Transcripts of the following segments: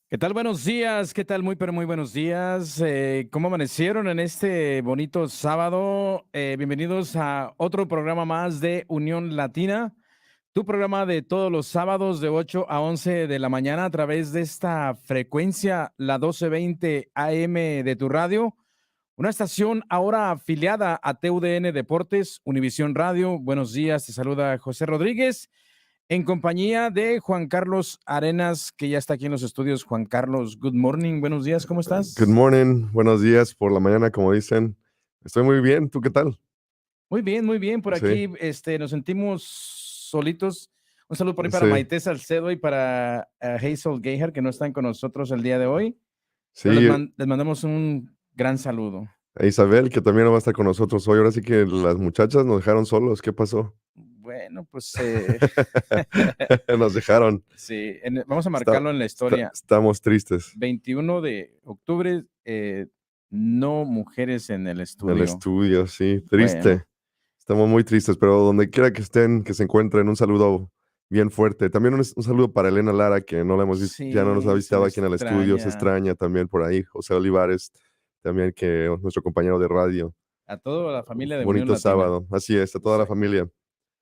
¿Qué tal? Buenos días, ¿qué tal? Muy, pero muy buenos días. ¿Cómo amanecieron en este bonito sábado? Bienvenidos a otro programa más de Unión Latina, tu programa de todos los sábados de 8 a 11 de la mañana a través de esta frecuencia, la 1220 AM de tu radio, una estación ahora afiliada a TUDN Deportes, Univisión Radio. Buenos días, te saluda José Rodríguez en compañía de Juan Carlos Arenas, que ya está aquí en los estudios. Juan Carlos, good morning, buenos días, ¿cómo Good estás? morning, buenos días por la mañana, como dicen. Estoy muy bien, ¿tú qué tal? Muy bien, por Sí, aquí nos sentimos solitos. Un saludo por ahí para sí, Maite Salcedo y para Hazel Geiger, que no están con nosotros el día de hoy, pero sí. les mandamos un gran saludo. A Isabel, que también no va a estar con nosotros hoy. Ahora sí que las muchachas nos dejaron solos. ¿Qué pasó? Bueno, pues Nos dejaron. sí, vamos a marcarlo en la historia. Estamos tristes 21 de octubre, no mujeres en el en el estudio. estudio, sí, Bueno. triste. Estamos muy tristes, pero donde quiera que estén, que se encuentren, un saludo bien fuerte. También un saludo para Elena Lara, que no la hemos visto, ya no nos ha Sí, se visitado le aquí en el estudio, se extraña. extraña también por ahí. José Olivares, también que nuestro compañero de radio. A toda la familia de Unión Bonito Latina. sábado, así es, a toda la Exacto. familia.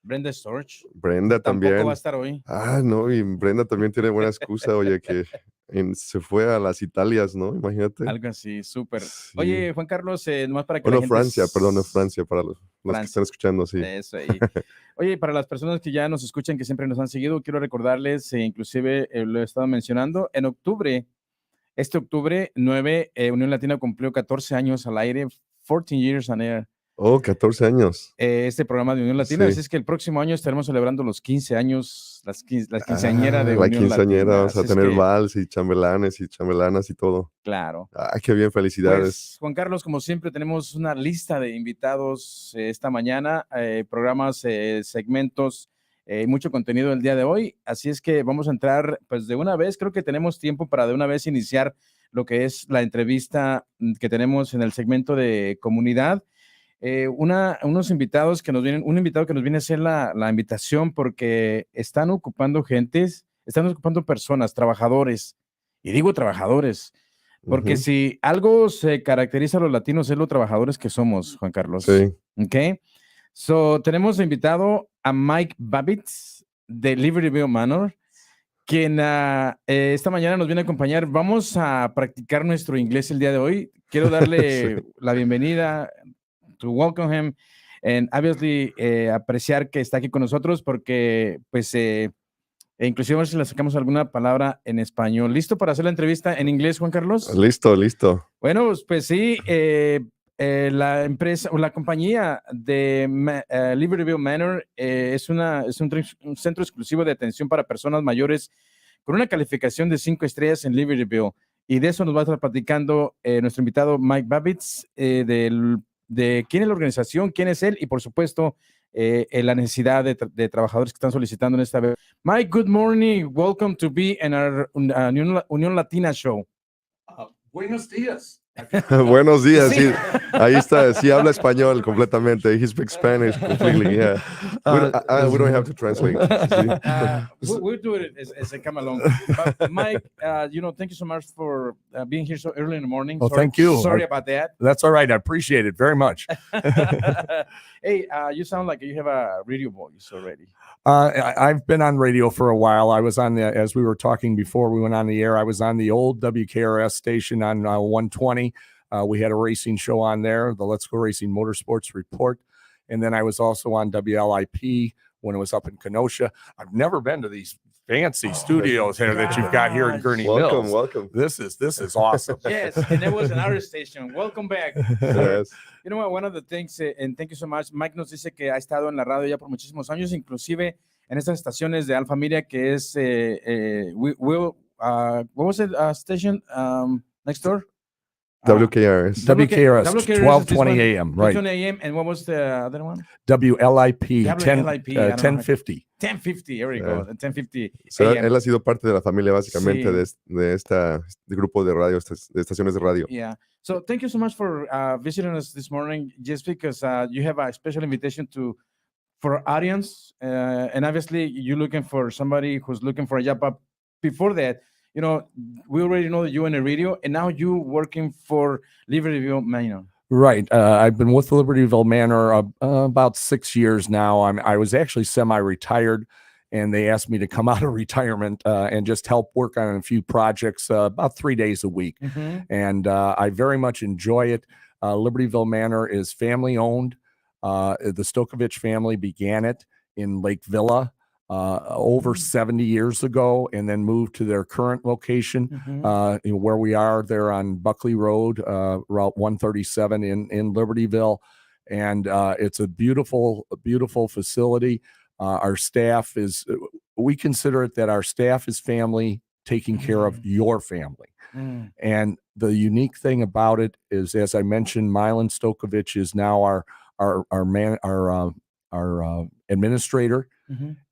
Brenda Storch Brenda tampoco va a también. estar hoy. Ah, no, y Brenda también tiene buena excusa, oye, que se fue a las Italias, ¿no? Imagínate. Algo así, súper. Sí. Oye, Juan Carlos, nomás para que O la no, gente... Francia, perdón, no Francia, para los que están Francia, escuchando, sí. eso ahí. Oye, para las personas que ya nos escuchan, que siempre nos han seguido, quiero recordarles, inclusive lo he estado mencionando, en octubre, este octubre 9, Unión Latina cumplió 14 años al aire, 14 years on air. Oh, 14 años. Este programa de Unión Latina. Así Sí. es que el próximo año estaremos celebrando los 15 años, la quinceañera Ah, de la Unión quinceañera, Latina. vamos a Así es tener que, vals y chambelanes y chambelanas y todo. claro. Ah, qué bien, felicidades. Pues, Juan Carlos, como siempre, tenemos una lista de invitados esta mañana, programas, segmentos, mucho contenido el día de hoy. Así es que vamos a entrar, pues de una vez, creo que tenemos tiempo para de una vez iniciar lo que es la entrevista que tenemos en el segmento de comunidad. Unos invitados que nos vienen, un invitado que nos viene a hacer la invitación porque están ocupando gentes, están ocupando personas, trabajadores, y digo trabajadores, porque Ujú. si algo se caracteriza a los latinos es los trabajadores que somos, Juan Carlos. Sí. ¿Ok? So, tenemos invitado a Mike Babiczde de Libertyville Manor, quien esta mañana nos viene a acompañar. Vamos a practicar nuestro inglés el día de hoy. Quiero Sí. darle la bienvenida, to welcome him, and obviously apreciar que está aquí con nosotros porque, pues, inclusive a ver si le sacamos alguna palabra en español. ¿Listo para hacer la entrevista en inglés, Juan Carlos? Listo, listo. Bueno, pues sí, la empresa o la compañía de Libertyville Manor es un centro exclusivo de atención para personas mayores con una calificación de 5 estrellas en Libertyville. Y de eso nos va a estar platicando nuestro invitado Mike Babiczde, de quién es la organización, quién es él y por supuesto la necesidad de trabajadores que están solicitando en esta vez. Mike, good morning. Welcome to be in our Unión Latina show. Buenos días. Buenos días, Sí. sí. Ahí está, sí habla español completamente. He speaks Spanish completely, yeah. We don't have to translate. Sí. We'll do it as I come along. But Mike, thank you so much for being here so early in the morning. Well, thank you. Sorry about that. That's all right. I appreciate it very much. Hey, you sound like you have a radio voice already. I've been on radio for a while. I was on as we were talking before we went on the air, I was on the old WKRS station on 120. We had a racing show on there, the Let's Go Racing Motorsports Report. And then I was also on WLIP when it was up in Kenosha. I've never been to these fancy studios here that you've got here in Gurney Mills. Welcome. This is awesome. Yes, and it was another station. Welcome back. Yes. You know what, one of the things, and thank you so much, Mike nos dice que ha estado en la radio ya por muchísimos años, inclusive en estas estaciones de Alfa Media, que es, what was it, station next door? WKRS. WKRS, WKRS 1220 AM, right. 1220 AM, and what was the other one? WLIP, WLIP, I don't know. 1050. 1050, there we go, 1050 So, AM. él ha sido parte de la familia básicamente Sí. de este grupo de radio, de estaciones de radio. Yeah. So thank you so much for visiting us this morning, just because you have a special invitation for our audience. And obviously you're looking for somebody who's looking for a job. But before that, you know, we already know that you in the radio, and now you working for Libertyville Manor. Right. I've been with Libertyville Manor about 6 years now. I was actually semi-retired, and they asked me to come out of retirement and just help work on a few projects about 3 days a week. And I very much enjoy it. Libertyville Manor is family owned. The Stokovich family began it in Lake Villa over 70 years ago, and then moved to their current location where we are there on Buckley Road, Route 137 in Libertyville. And it's a beautiful facility. Our staff we consider it that our staff is family taking care of your family. And the unique thing about it is, as I mentioned, Milan Stokovich is now our administrator.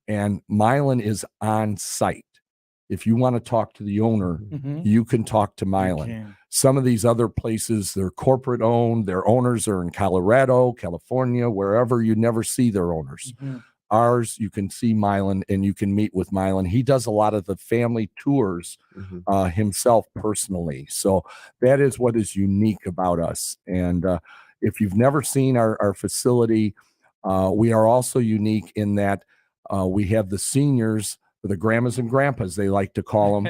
And Milan is on site. If you want to talk to the owner, you can talk to Milan. Some of these other places, they're corporate owned. Their owners are in Colorado, California, wherever. You never see their owners. Ours, you can see Milan and you can meet with Milan. He does a lot of the family tours himself personally. So that is what is unique about us. And if you've never seen our facility, we are also unique in that we have the seniors, the grandmas and grandpas, they like to call them,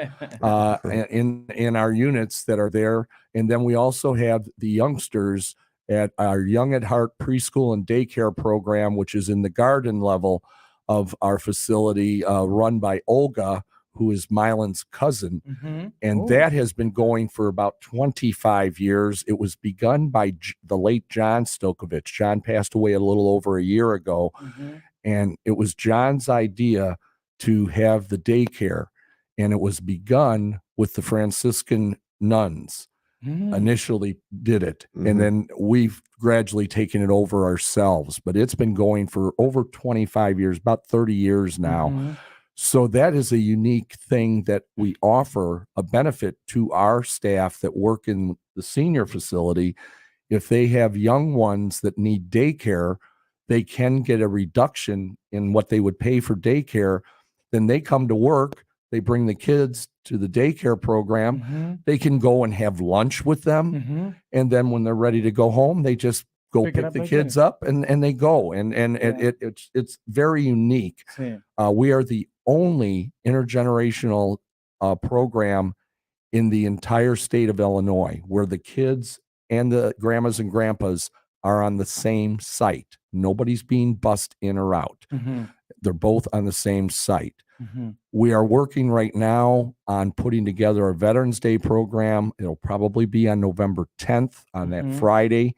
in our units that are there. And then we also have the youngsters at our Young at Heart preschool and daycare program, which is in the garden level of our facility, run by Olga, who is Milan's cousin. And that has been going for about 25 years. It was begun by the late John Stokovich. John passed away a little over a year ago. And it was John's idea to have the daycare. And it was begun with the Franciscan nuns. Initially did it. And then we've gradually taken it over ourselves. But it's been going for over 25 years, about 30 years now. So that is a unique thing that we offer a benefit to our staff that work in the senior facility. If they have young ones that need daycare, they can get a reduction in what they would pay for daycare. Then they come to work, they bring the kids to the daycare program. They can go and have lunch with them. And then when they're ready to go home, they just go pick the kids up and they go. And it's very unique. We are the only intergenerational program in the entire state of Illinois where the kids and the grandmas and grandpas are on the same site. Nobody's being bussed in or out. They're both on the same site. We are working right now on putting together a Veterans Day program. It'll probably be on November 10th on that Friday.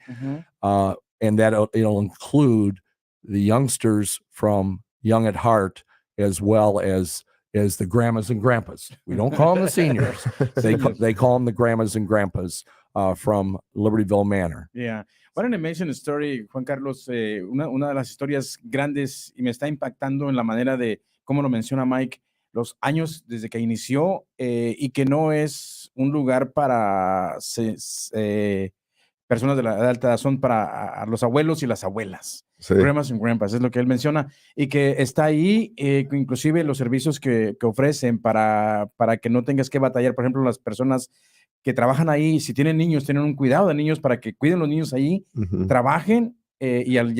And it'll include the youngsters from Young at Heart as well as the grandmas and grandpas. We don't call them the seniors. They call them the grandmas and grandpas from Libertyville Manor. Yeah. What an amazing story, Juan Carlos. Una de las historias grandes y me está impactando en la manera de cómo lo menciona Mike, los años desde que inició y que no es un lugar para personas de la edad alta, son para los abuelos y las abuelas. Grandmas and grandpas, es lo que él menciona, y que está ahí, inclusive los servicios que ofrecen para que no tengas que batallar. Por ejemplo, las personas que trabajan ahí, si tienen niños, tienen un cuidado de niños para que cuiden los niños ahí, trabajen y al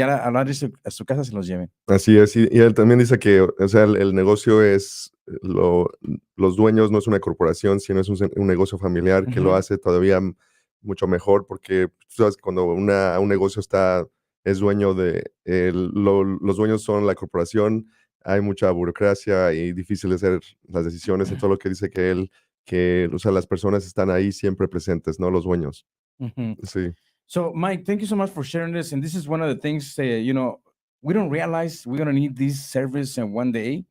irse a su casa se los lleven. Así es, y él también dice que, o sea, el negocio es, los dueños no es una corporación, sino es un negocio familiar que lo hace todavía mucho mejor, porque tú sabes, cuando un negocio es dueño los dueños son la corporación, hay mucha burocracia y difícil de hacer las decisiones, y todo lo que dice que o sea, las personas están ahí siempre presentes, no los dueños. Sí. So, Mike, thank you so much for sharing this. And this is one of the things, we don't realize we're going to need this service in one day.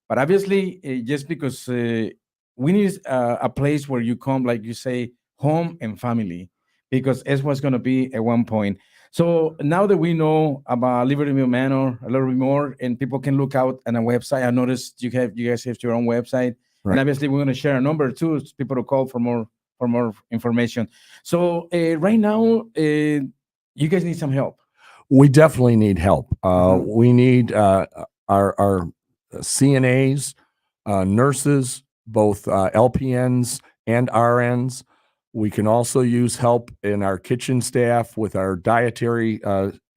But obviously, just because we need a place where you come, like you say, home and family, because it's what's going to be at one point. So now that we know about Libertyville Manor a little bit more, and people can look out on a website, I noticed you guys have your own website. Right. And obviously, we're going to share a number too, so people to call for more information. So right now, you guys need some help. We definitely need help. We need our CNAs, nurses, both LPNs and RNs. We can also use help in our kitchen staff with our dietary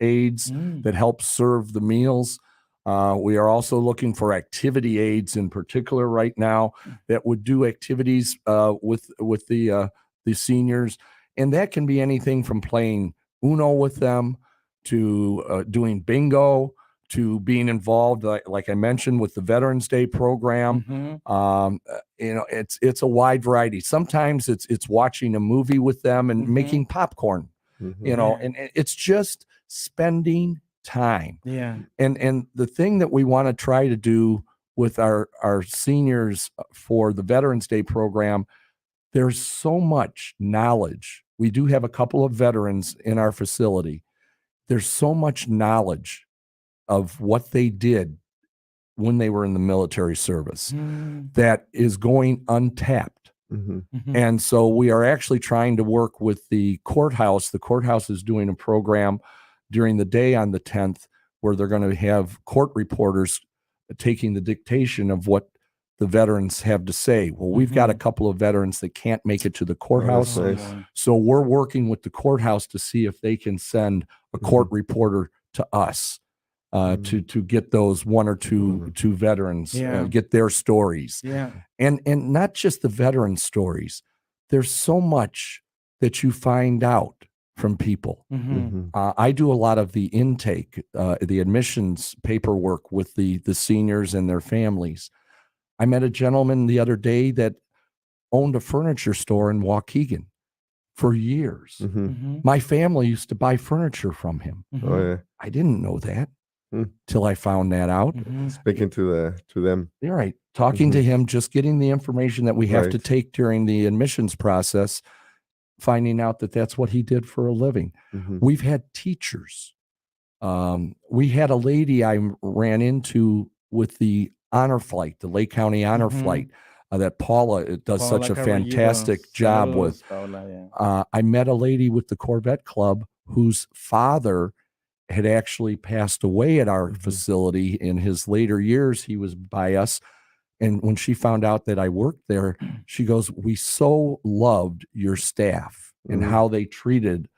aides that help serve the meals. We are also looking for activity aides in particular right now that would do activities with the seniors. And that can be anything from playing Uno with them to doing bingo, to being involved, like I mentioned, with the Veterans Day program. It's a wide variety. Sometimes it's watching a movie with them and making popcorn, and it's just spending time. Yeah. And the thing that we want to try to do with our seniors for the Veterans Day program, there's so much knowledge. We do have a couple of veterans in our facility. There's so much knowledge of what they did when they were in the military service that is going untapped. And so we are actually trying to work with the courthouse. The courthouse is doing a program during the day on the 10th where they're going to have court reporters taking the dictation of what the veterans have to say. Well, we've got a couple of veterans that can't make it to the courthouse. So we're working with the courthouse to see if they can send a court reporter to us. To get those one or two veterans, get their stories, and not just the veteran stories. There's so much that you find out from people. I do a lot of the intake, the admissions paperwork with the seniors and their families. I met a gentleman the other day that owned a furniture store in Waukegan for years. My family used to buy furniture from him. I didn't know that. Till I found that out. Speaking to them. You're right. Talking to him, just getting the information that we have to take during the admissions process, finding out that that's what he did for a living. We've had teachers. We had a lady I ran into with the honor flight, the Lake County honor flight, that Paula does such a fantastic job with. I met a lady with the Corvette Club whose father had actually passed away at our facility. In his later years, he was by us. And when she found out that I worked there, she goes, "We so loved your staff and how they treated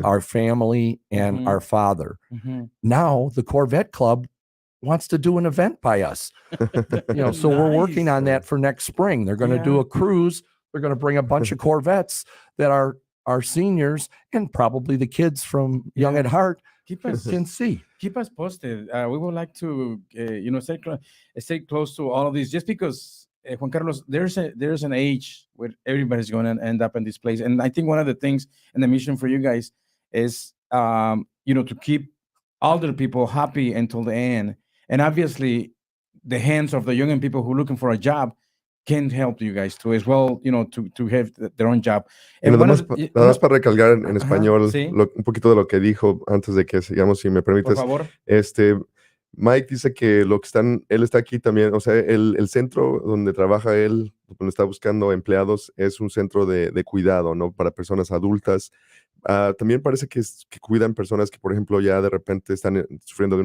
our family and our father." Now the Corvette Club wants to do an event by us. So we're working on that for next spring. They're going to do a cruise. They're going to bring a bunch of Corvettes that are our seniors and probably the kids from Young at Heart can see. Keep us posted. We would like to, stay close to all of these, just because, Juan Carlos, there's an age where everybody's going to end up in this place. And I think one of the things and the mission for you guys is, to keep older people happy until the end. And obviously, the hands of the young people who are looking for a job can help you guys too, as well, to have their own job. Nada más para recalcar en español un poquito de lo que dijo antes de que sigamos, si me permites. Por favor. Mike dice que él está aquí también, o sea, el centro donde trabaja él, donde está buscando empleados, es un centro de cuidado, ¿no? Para personas adultas. También parece que cuidan personas que, por ejemplo, ya de repente están sufriendo de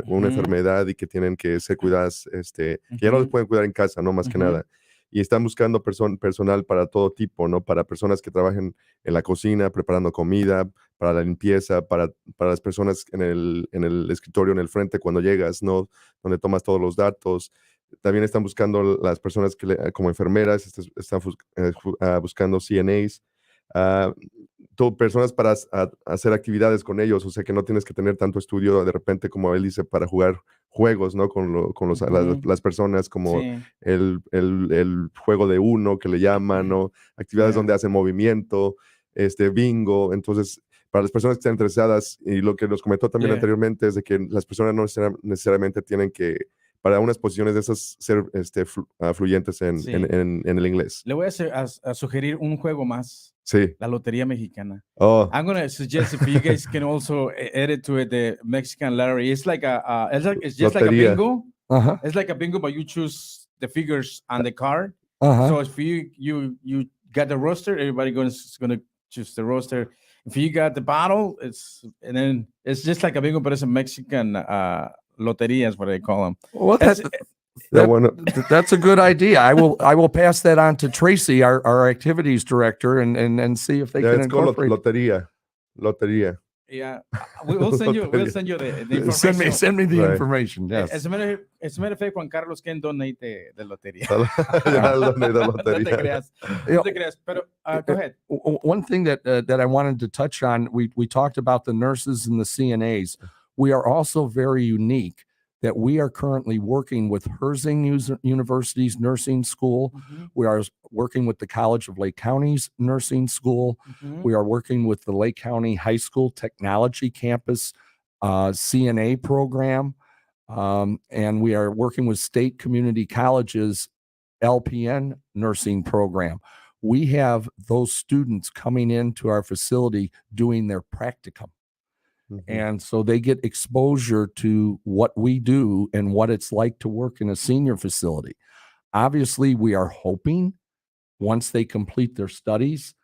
una enfermedad y que tienen que ser cuidadas, que ya no les pueden cuidar en casa, ¿no? Más que nada. Y están buscando personal para todo tipo, ¿no? Para personas que trabajen en la cocina, preparando comida, para la limpieza, para las personas en el escritorio, en el frente cuando llegas, ¿no? Donde tomas todos los datos. También están buscando las personas como enfermeras, están buscando CNAs, personas para hacer actividades con ellos, o sea que no tienes que tener tanto estudio de repente, como él dice, para jugar juegos, ¿no? Con las personas, como el juego de Uno que le llaman, ¿no? Actividades donde hacen movimiento, bingo. Entonces, para las personas que están interesadas, y lo que nos comentó también anteriormente, es de que las personas no necesariamente tienen que, para unas posiciones de esas, ser fluyentes en el inglés. Le voy a sugerir un juego más. Sí. La Lotería Mexicana. Oh. I'm going to suggest if you guys can also edit to it the Mexican lottery. It's like it's just Loteria. like a bingo. It's like a bingo, but you choose the figures on the card. So if you got the roster, everybody is going to choose the roster. If you got the bottle, it's just like a bingo, but it's a Mexican loteria is what they call them. Well, That's a good idea. I will pass that on to Tracy, our activities director, and see if they can incorporate. Lotería. Yeah, we'll send you the information. Send me the information. Yes. As a matter of fact, Juan Carlos can donate the lotería. No te creas, pero go ahead. One thing that I wanted to touch on, we talked about the nurses and the CNAs. We are also very unique that we are currently working with Herzing University's nursing school. Mm-hmm. We are working with the College of Lake County's nursing school. Mm-hmm. We are working with the Lake County High School Technology Campus CNA program. And we are working with State Community College's LPN nursing program. We have those students coming into our facility doing their practicum. Mm-hmm. And so they get exposure to what we do and what it's like to work in a senior facility. Obviously, we are hoping once they complete their studies,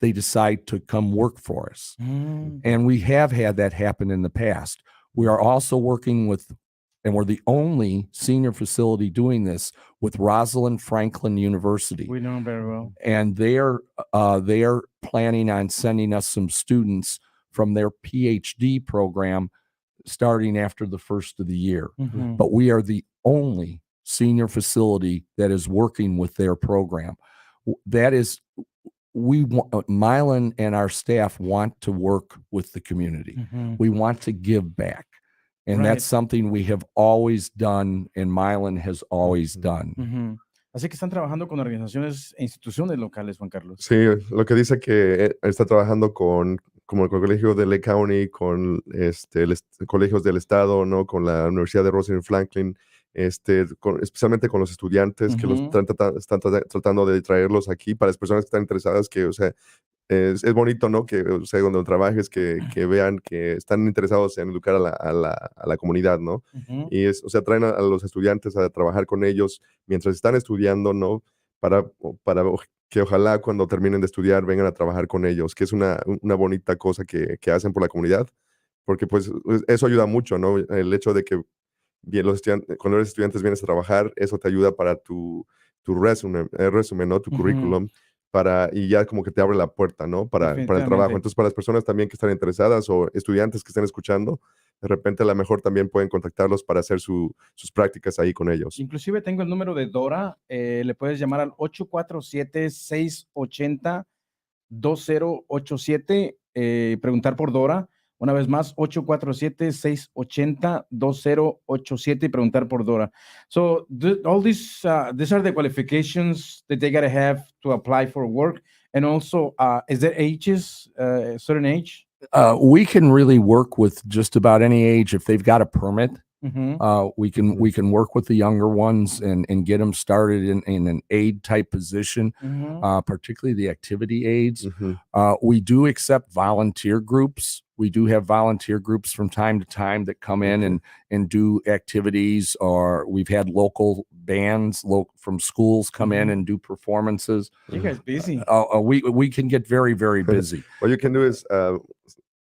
they decide to come work for us. Mm. And we have had that happen in the past. We are also working with, and we're the only senior facility doing this, with Rosalind Franklin University. We know them very well. And they're planning on sending us some students from their PhD program starting after the first of the year. Mm-hmm. But we are the only senior facility that is working with their program. That is, Milan and our staff want to work with the community. Mm-hmm. We want to give back. And Right. that's something we have always done and Milan has always done. Mm-hmm. Así que están trabajando con organizaciones e instituciones locales, Juan Carlos. Sí, lo que dice que está trabajando con el colegio de Lake County, con colegios del estado, ¿no? Con la Universidad de Rosalind Franklin, especialmente con los estudiantes que los están tratando de traerlos aquí para las personas que están interesadas, que, o sea, es bonito, ¿no? Que, o sea, cuando trabajes, que vean que están interesados en educar a la comunidad, ¿no? Uh-huh. Y o sea, traen a los estudiantes a trabajar con ellos mientras están estudiando, ¿no? Para que ojalá cuando terminen de estudiar vengan a trabajar con ellos, que es una bonita cosa que hacen por la comunidad, porque pues eso ayuda mucho, ¿no? El hecho de que cuando eres estudiante vienes a trabajar, eso te ayuda para tu resumen, ¿no? Tu currículum, y ya como que te abre la puerta, ¿no? Para el trabajo. Entonces, para las personas también que están interesadas o estudiantes que estén escuchando, de repente a lo mejor también pueden contactarlos para hacer sus prácticas ahí con ellos. Inclusive tengo el número de Dora, le puedes llamar al 847-680-2087, preguntar por Dora. Una vez más, 847-680-2087 y preguntar por Dora. So all these are the qualifications that they got to have to apply for work. And also, is there ages, certain age? We can really work with just about any age if they've got a permit. Mm-hmm. We can work with the younger ones and get them started in an aid type position, particularly the activity aids. We do accept volunteer groups. We do have volunteer groups from time to time that come in and do activities, or we've had local bands from schools come in and do performances. You guys busy. We can get very, very busy. What you can do is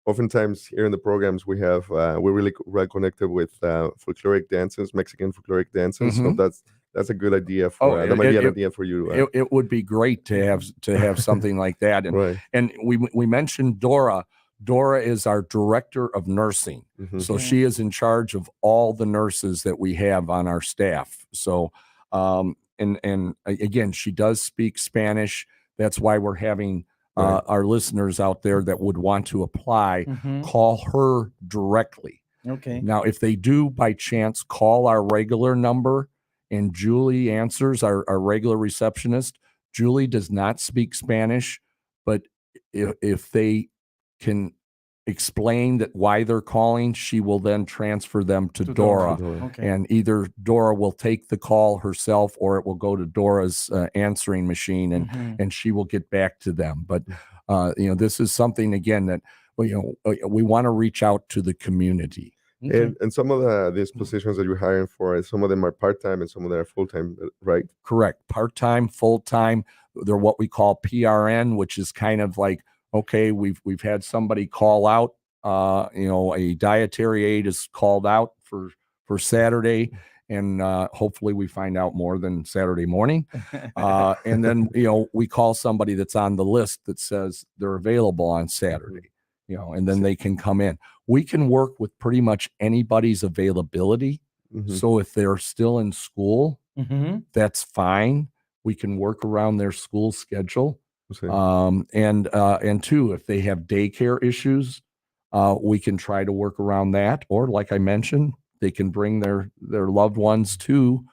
oftentimes here in the programs we have we're really well connected with folkloric dances, Mexican folkloric dances. So that's a good idea for that might be an idea for you. It would be great to have something like that. And right. And we mentioned Dora. Dora is our director of nursing. So she is in charge of all the nurses that we have on our staff. So and again, she does speak Spanish. That's why we're having our listeners out there that would want to apply, call her directly. Okay. Now, if they do by chance call our regular number and Julie answers, our regular receptionist, Julie does not speak Spanish, but if they can explain that why they're calling, she will then transfer them to Dora. Okay. And either Dora will take the call herself or it will go to Dora's answering machine and she will get back to them. But, this is something, again, that, we want to reach out to the community. Okay. And some of these positions that you're hiring for, some of them are part-time and some of them are full-time, right? Correct. Part-time, full-time. They're what we call PRN, which is kind of like, okay, we've had somebody call out, a dietary aid is called out for Saturday, and hopefully we find out more than Saturday morning. And then, we call somebody that's on the list that says they're available on Saturday, and then they can come in. We can work with pretty much anybody's availability. So if they're still in school, that's fine. We can work around their school schedule. And two, if they have daycare issues, we can try to work around that. Or like I mentioned, they can bring their loved ones to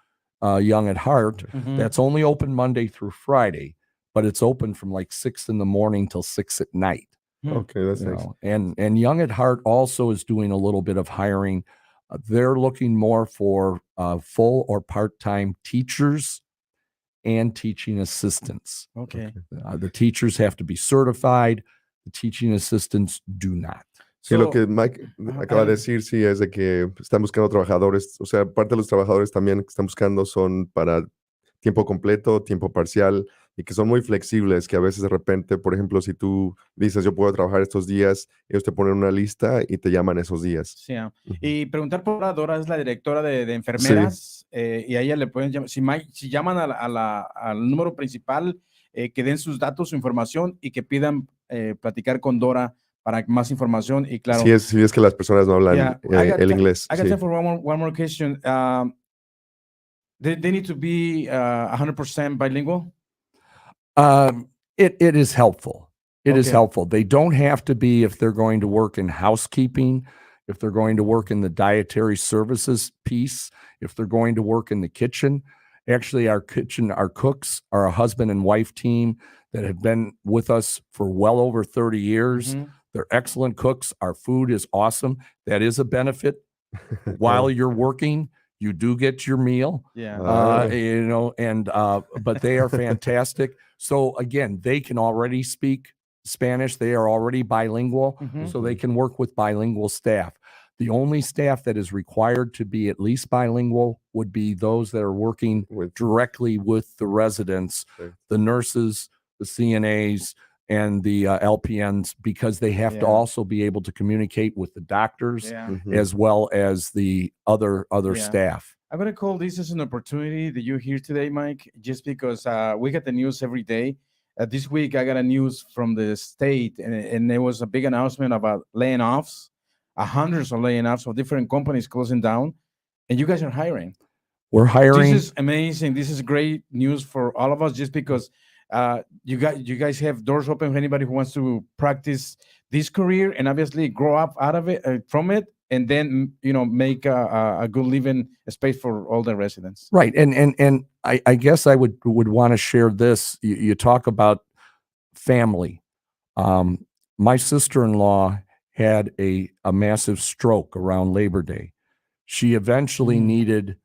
Young at Heart. That's only open Monday through Friday, but it's open from like 6 in the morning till 6 at night. Okay, that's nice. And Young at Heart also is doing a little bit of hiring. They're looking more for full or part-time teachers and teaching assistants. Okay. The teachers have to be certified. The teaching assistants do not. Sí, lo que Mike acaba de decir, sí, es de que están buscando trabajadores, o sea, parte de los trabajadores también que están buscando son para tiempo completo, tiempo parcial, y que son muy flexibles, que a veces de repente, por ejemplo, si tú dices, yo puedo trabajar estos días, ellos te ponen una lista y te llaman esos días. Sí, y preguntar por Dora, es la directora de enfermeras, y a ella le pueden llamar, si llaman al número principal, que den sus datos, su información, y que pidan platicar con Dora para más información, y claro. Si es que las personas no hablan el inglés. I got time for one more question. They need to be 100% bilingual? It is helpful. It is helpful. They don't have to be if they're going to work in housekeeping, if they're going to work in the dietary services piece, if they're going to work in the kitchen. Actually, our cooks are a husband and wife team that have been with us for well over 30 years. They're excellent cooks. Our food is awesome. That is a benefit. While you're working, you do get your meal. But they are fantastic. So again, they can already speak Spanish. They are already bilingual, so they can work with bilingual staff. The only staff that is required to be at least bilingual would be those that are working directly with the residents, the nurses, the CNAs, and the LPNs, because they have to also be able to communicate with the doctors as well as the other staff. I'm going to call this as an opportunity that you're here today, Mike, just because we get the news every day. This week, I got a news from the state, and there was a big announcement about laying offs, hundreds of laying offs of different companies closing down, and you guys are hiring. We're hiring. This is amazing. This is great news for all of us, just because you guys have doors open for anybody who wants to practice this career and obviously grow up out of it, from it, and then make a good living space for all the residents. Right, and I guess I would want to share this. You talk about family. My sister-in-law had a massive stroke around Labor Day. She eventually needed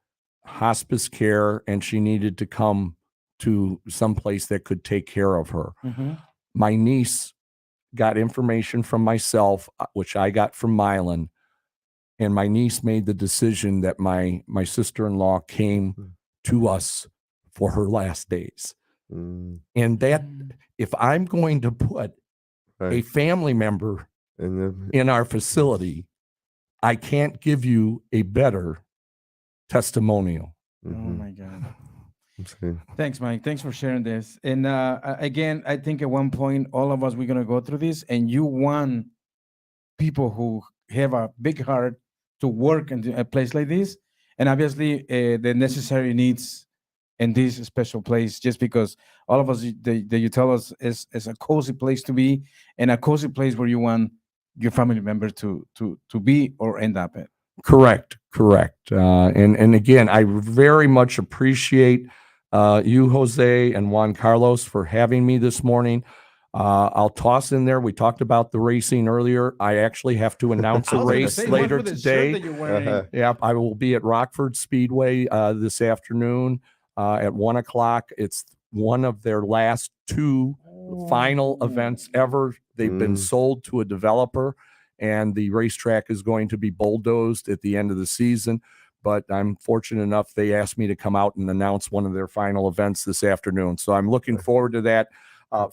hospice care, and she needed to come to some place that could take care of her. My niece got information from myself, which I got from Mylan, and my niece made the decision that my sister-in-law came to us for her last days. And that, if I'm going to put a family member in our facility, I can't give you a better testimonial. Oh my God. Thanks, Mike. Thanks for sharing this. And again, I think at one point, all of us, we're going to go through this, and you want people who have a big heart to work in a place like this, and obviously the necessary needs in this special place, just because all of us, that you tell us, is a cozy place to be, and a cozy place where you want your family member to be or end up at. Correct. And again, I very much appreciate you, Jose, and Juan Carlos, for having me this morning. I'll toss in there. We talked about the racing earlier. I actually have to announce a race later today. Yeah, I will be at Rockford Speedway this afternoon at 1:00. It's one of their last two final events ever. They've been sold to a developer, and the racetrack is going to be bulldozed at the end of the season. But I'm fortunate enough, they asked me to come out and announce one of their final events this afternoon. So I'm looking forward to that.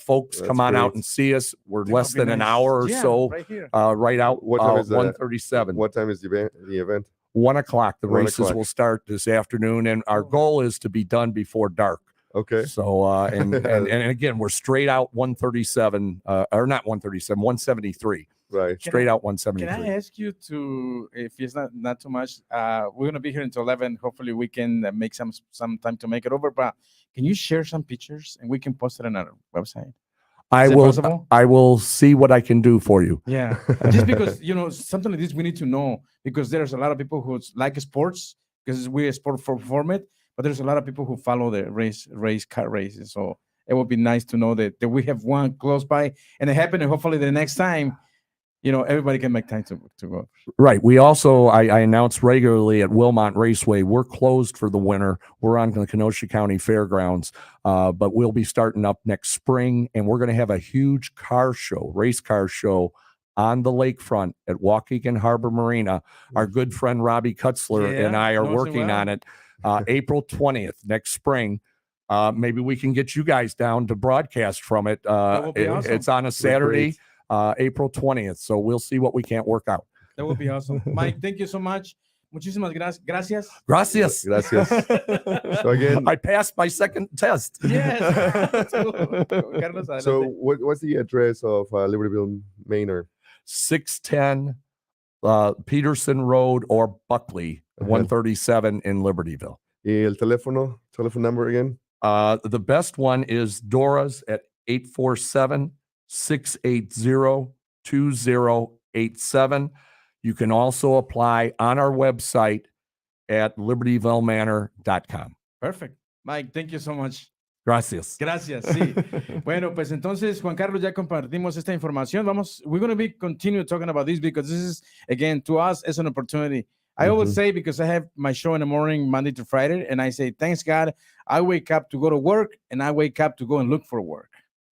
Folks, come on out and see us. We're less than an hour or so, right out 137. What time is the event? 1 o'clock. The 1 races o'clock. will start this afternoon, and our goal is to be done before dark. Okay. So, and again, we're straight out 137, or not 137, 173. Right. Straight out Can 173. I ask you to, if it's not too much, we're gonna be here until 11. Hopefully, we can make some time to make it over. But can you share some pictures and we can post it on our website? Is it possible? I will see what I can do for you. Yeah, just because something like this we need to know, because there's a lot of people who like sports because we're a sport for format, but there's a lot of people who follow the car races. So it would be nice to know that we have one close by and it happened, and hopefully the next time, everybody can make time to go. Right. We also, I announce regularly at Wilmot Raceway, we're closed for the winter. We're on the Kenosha County Fairgrounds, but we'll be starting up next spring, and we're going to have a huge race car show on the lakefront at Waukegan Harbor Marina. Our good friend Robbie Kutzler and I are working on it. April 20th, next spring. Maybe we can get you guys down to broadcast from it. That would be awesome. It's on a Saturday. April 20th. So we'll see what we can't work out. That would be awesome. Mike, thank you so much. Muchísimas gracias. Gracias. Gracias. So again, I passed my second test. Yes. Carlos, so what's the address of Libertyville, Manor? 610 Peterson Road or Buckley, 137 in Libertyville. Y el telephone number again? The best one is Dora's at 847-680-2087. You can also apply on our website at libertyvillemanor.com. Perfect. Mike, thank you so much. Gracias. Gracias, sí. Bueno, pues entonces, Juan Carlos, ya compartimos esta información. We're going to continue talking about this because this is, again, to us, it's an opportunity. I always say, because I have my show in the morning, Monday to Friday, and I say, thanks God, I wake up to go to work, and I wake up to go and look for work.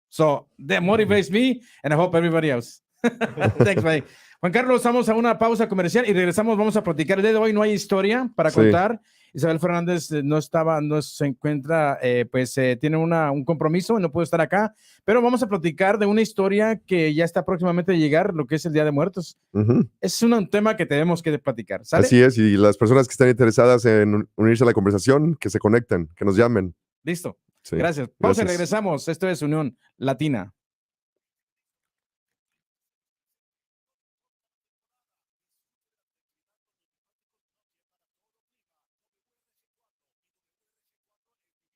So that motivates me, and I hope everybody else. Thanks, Mike. Juan Carlos, vamos a una pausa comercial y regresamos. Vamos a platicar. El día de hoy no hay historia para contar. Isabel Fernández no se encuentra, tiene un compromiso y no puede estar acá, pero vamos a platicar de una historia que ya está próximamente a llegar, lo que es el Día de Muertos. Es un tema que tenemos que platicar, ¿sale? Así es, y las personas que están interesadas en unirse a la conversación, que se conecten, que nos llamen. Listo. Sí. Gracias. Pausa y regresamos. Esto es Unión Latina.